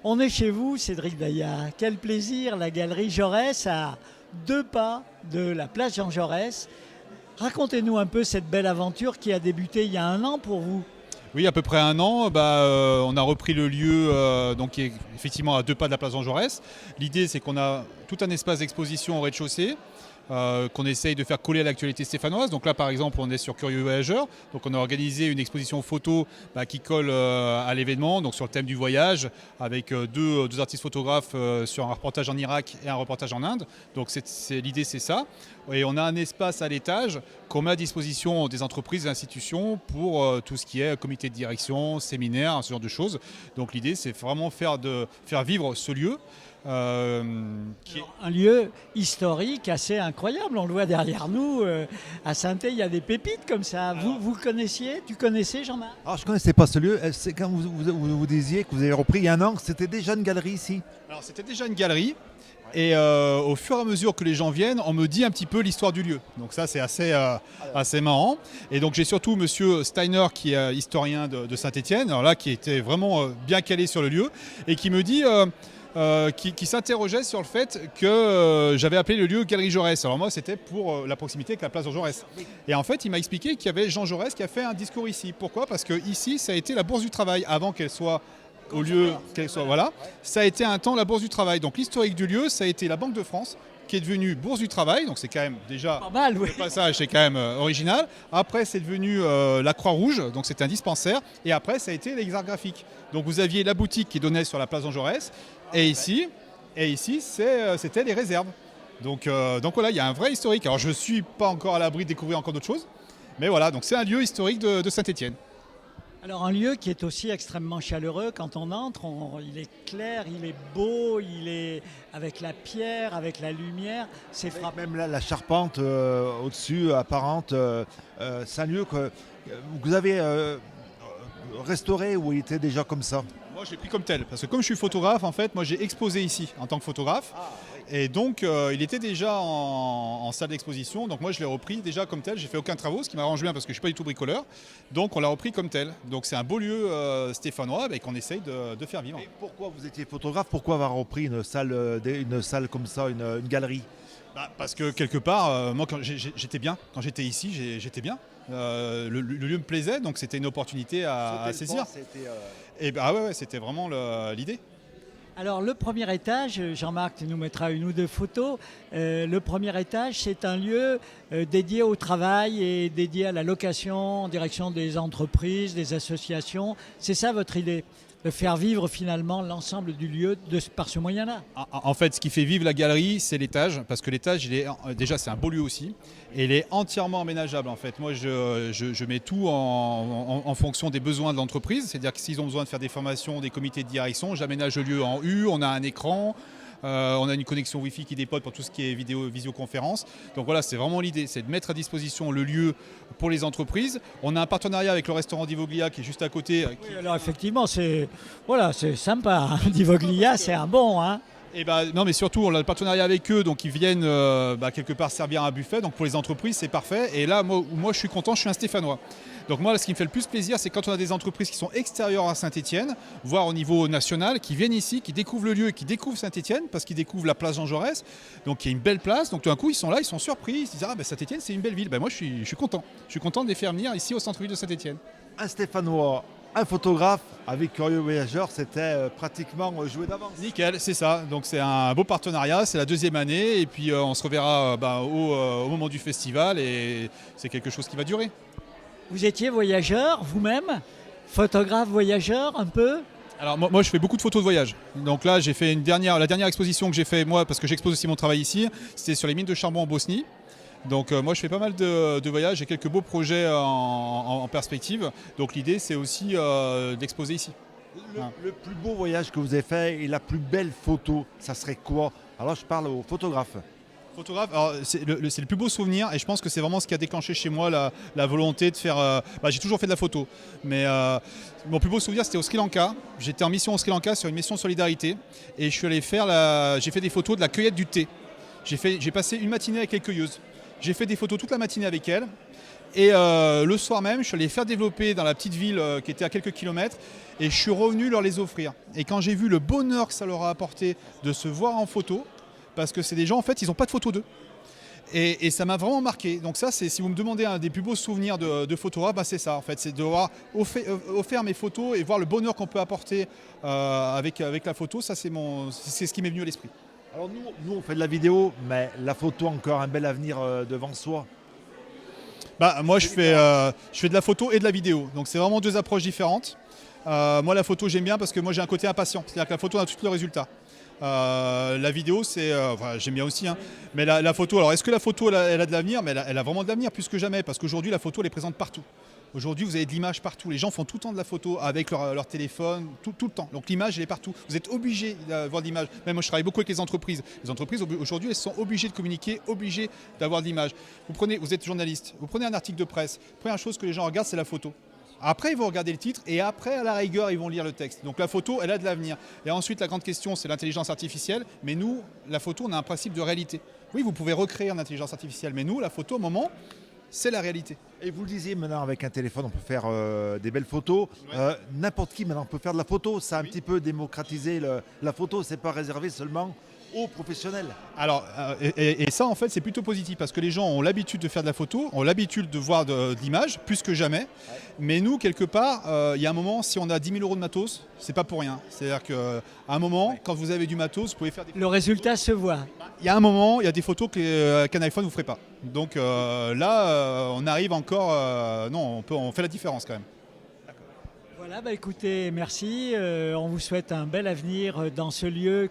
On est chez vous, Cédric Daillard. Quel plaisir, la galerie Jaurès à 2 pas de la place Jean Jaurès. Racontez-nous un peu cette belle aventure qui a débuté il y a 1 an pour vous. Oui, à peu près 1 an, on a repris le lieu donc qui est effectivement à 2 pas de la place Jean Jaurès. L'idée, c'est qu'on a tout un espace d'exposition au rez-de-chaussée qu'on essaye de faire coller à l'actualité stéphanoise. Donc là, par exemple, on est sur Curieux Voyageurs. Donc on a organisé une exposition photo qui colle à l'événement, donc sur le thème du voyage, avec deux artistes photographes sur un reportage en Irak et un reportage en Inde. Donc l'idée, c'est ça. Et on a un espace à l'étage qu'on met à disposition des entreprises et institutions pour tout ce qui est comité de direction, séminaire, ce genre de choses. Donc l'idée, c'est vraiment faire vivre ce lieu. Un lieu historique assez incroyable, on le voit derrière nous. À Saint-Étienne, il y a des pépites comme ça. Vous connaissiez, tu connaissais Jean-Marc? Alors, je ne connaissais pas ce lieu. C'est quand vous disiez que vous avez repris il y a 1 an, c'était déjà une galerie ici. Alors c'était déjà une galerie. Et au fur et à mesure que les gens viennent, on me dit un petit peu l'histoire du lieu. Donc ça, c'est assez marrant. Et donc j'ai surtout Monsieur Steiner, qui est historien de Saint-Étienne, alors là, qui était vraiment bien calé sur le lieu, et qui me dit, qui s'interrogeait sur le fait que j'avais appelé le lieu Galerie Jaurès. Alors moi, c'était pour la proximité avec la place Jean Jaurès. Et en fait, il m'a expliqué qu'il y avait Jean Jaurès qui a fait un discours ici. Pourquoi ? Parce que ici, ça a été la Bourse du Travail, avant qu'elle soit au lieu qu'elle soit, voilà, ça a été un temps la Bourse du Travail. Donc l'historique du lieu, ça a été la Banque de France, qui est devenue Bourse du Travail, donc c'est quand même déjà pas mal, oui. le passage, c'est quand même original. Après, c'est devenu la Croix-Rouge, donc c'était un dispensaire, et après, ça a été les arts graphiques. Donc vous aviez la boutique qui donnait sur la place Jean Jaurès, et ici c'était les réserves. Donc voilà, il y a un vrai historique. Alors je ne suis pas encore à l'abri de découvrir encore d'autres choses, mais voilà, donc c'est un lieu historique de Saint-Étienne. Alors un lieu qui est aussi extrêmement chaleureux quand on entre, il est clair, il est beau, il est avec la pierre, avec la lumière, c'est frappant. Même là, la charpente au-dessus, apparente, c'est un lieu que vous avez restauré ou il était déjà comme ça? Moi, je l'ai pris comme tel, parce que comme je suis photographe, en fait, moi j'ai exposé ici en tant que photographe. Et donc, il était déjà en salle d'exposition. Donc moi, je l'ai repris déjà comme tel. J'ai fait aucun travaux, ce qui m'arrange bien parce que je ne suis pas du tout bricoleur. Donc, on l'a repris comme tel. Donc, c'est un beau lieu stéphanois qu'on essaye de faire vivre. Et pourquoi vous étiez photographe? Pourquoi avoir repris une salle comme ça, une galerie? Parce que quelque part, moi, quand j'étais bien. Quand j'étais ici, j'étais bien. Le lieu me plaisait, donc c'était une opportunité à saisir. Et ouais, c'était vraiment l'idée. Alors le premier étage, Jean-Marc, tu nous mettras 1 ou 2 photos. Le premier étage, c'est un lieu dédié au travail et dédié à la location en direction des entreprises, des associations. C'est ça votre idée, de faire vivre finalement l'ensemble du lieu par ce moyen-là? En fait, ce qui fait vivre la galerie, c'est l'étage, parce que l'étage, déjà, c'est un beau lieu aussi, et il est entièrement aménageable. En fait, moi, je mets tout en fonction des besoins de l'entreprise, c'est-à-dire que s'ils ont besoin de faire des formations, des comités de direction, j'aménage le lieu en U, on a un écran. On a une connexion Wi-Fi qui dépote pour tout ce qui est visioconférence. Donc voilà, c'est vraiment l'idée, c'est de mettre à disposition le lieu pour les entreprises. On a un partenariat avec le restaurant Divoglia qui est juste à côté. Oui, alors effectivement, c'est sympa. Hein. Divoglia, c'est un bon. Hein. Et non, mais surtout, on a le partenariat avec eux, donc ils viennent quelque part servir un buffet. Donc pour les entreprises, c'est parfait. Et là, moi, je suis content, je suis un Stéphanois. Donc moi, ce qui me fait le plus plaisir, c'est quand on a des entreprises qui sont extérieures à Saint-Étienne, voire au niveau national, qui viennent ici, qui découvrent le lieu, qui découvrent Saint-Étienne, parce qu'ils découvrent la place Jean Jaurès, donc il y a une belle place. Donc tout d'un coup, ils sont là, ils sont surpris, ils se disent Saint-Étienne, c'est une belle ville. Moi, je suis content. Je suis content de les faire venir ici au centre-ville de Saint-Étienne. Un Stéphanois, un photographe avec Curieux Voyageurs, c'était pratiquement joué d'avance. Nickel, c'est ça. Donc c'est un beau partenariat, c'est la 2e année, et puis on se reverra au moment du festival, et c'est quelque chose qui va durer. Vous étiez voyageur vous-même, photographe voyageur un peu? Alors moi je fais beaucoup de photos de voyage. Donc là j'ai fait la dernière exposition que j'ai fait moi, parce que j'expose aussi mon travail ici, c'était sur les mines de charbon en Bosnie. Donc moi je fais pas mal de voyages, j'ai quelques beaux projets en perspective. Donc l'idée c'est aussi d'exposer ici. Le plus beau voyage que vous avez fait et la plus belle photo, ça serait quoi? Alors je parle aux photographes. Photographe, c'est le plus beau souvenir, et je pense que c'est vraiment ce qui a déclenché chez moi la volonté de faire. J'ai toujours fait de la photo, mais mon plus beau souvenir c'était au Sri Lanka. J'étais en mission au Sri Lanka sur une mission de solidarité, et je suis allé j'ai fait des photos de la cueillette du thé. J'ai passé une matinée avec les cueilleuses. J'ai fait des photos toute la matinée avec elles. Et le soir même, je suis allé les faire développer dans la petite ville qui était à quelques kilomètres et je suis revenu leur les offrir. Et quand j'ai vu le bonheur que ça leur a apporté de se voir en photo, parce que c'est des gens, en fait, ils n'ont pas de photo d'eux. Et ça m'a vraiment marqué. Donc ça, c'est si vous me demandez un des plus beaux souvenirs de photographe, bah c'est ça en fait, c'est de voir offert mes photos et voir le bonheur qu'on peut apporter avec la photo. Ça, c'est ce qui m'est venu à l'esprit. Alors nous, on fait de la vidéo, mais la photo a encore un bel avenir devant soi. Bah, moi, je fais de la photo et de la vidéo. Donc c'est vraiment deux approches différentes. Moi, la photo, j'aime bien parce que moi, j'ai un côté impatient. C'est-à-dire que la photo, on a tout le résultat. La vidéo, j'aime bien aussi, hein. Mais la photo, alors est-ce que la photo elle a de l'avenir? Mais elle a vraiment de l'avenir plus que jamais, parce qu'aujourd'hui la photo elle est présente partout. Aujourd'hui vous avez de l'image partout, les gens font tout le temps de la photo avec leur téléphone, tout le temps. Donc l'image elle est partout, vous êtes obligé d'avoir de l'image. Même moi je travaille beaucoup avec les entreprises. Les entreprises aujourd'hui elles sont obligées de communiquer, obligées d'avoir de l'image. Vous êtes journaliste, vous prenez un article de presse, première chose que les gens regardent c'est la photo. Après, ils vont regarder le titre et après, à la rigueur, ils vont lire le texte. Donc la photo, elle a de l'avenir. Et ensuite, la grande question, c'est l'intelligence artificielle. Mais nous, la photo, on a un principe de réalité. Oui, vous pouvez recréer en intelligence artificielle, mais nous, la photo, au moment, c'est la réalité. Et vous le disiez, maintenant avec un téléphone, on peut faire des belles photos. Ouais. N'importe qui maintenant peut faire de la photo. Ça a un petit peu démocratisé la photo. C'est pas réservé seulement aux professionnels. Alors, et ça, en fait, c'est plutôt positif parce que les gens ont l'habitude de faire de la photo, ont l'habitude de voir de l'image, plus que jamais. Ouais. Mais nous, quelque part, il y a un moment, si on a 10 000 euros de matos, c'est pas pour rien. C'est-à-dire qu'à un moment, quand vous avez du matos, vous pouvez faire des photos. Le résultat se voit. Il y a un moment, il y a des photos qu'un iPhone ne vous ferait pas. Donc là, on arrive encore. Non, on fait la différence quand même. Voilà, bah écoutez, merci. On vous souhaite un bel avenir dans ce lieu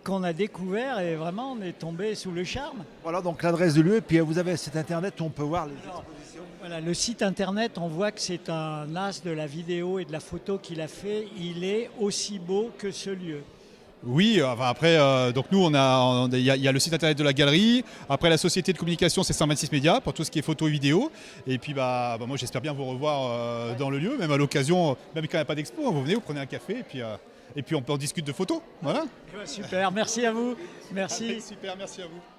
qu'on a découvert et vraiment on est tombé sous le charme. Voilà donc l'adresse du lieu, puis vous avez un site internet où on peut voir les expositions. Voilà, le site internet, on voit que c'est un as de la vidéo et de la photo qu'il a fait. Il est aussi beau que ce lieu. Oui, enfin après, donc nous, il y a le site internet de la galerie. Après, la société de communication, c'est 126 Médias pour tout ce qui est photo et vidéo. Et puis, moi, j'espère bien vous revoir dans le lieu, même à l'occasion, même quand il n'y a pas d'expo, hein, vous venez, vous prenez un café et puis on discute de photos. Voilà. Super, merci à vous. Merci. Super, merci à vous.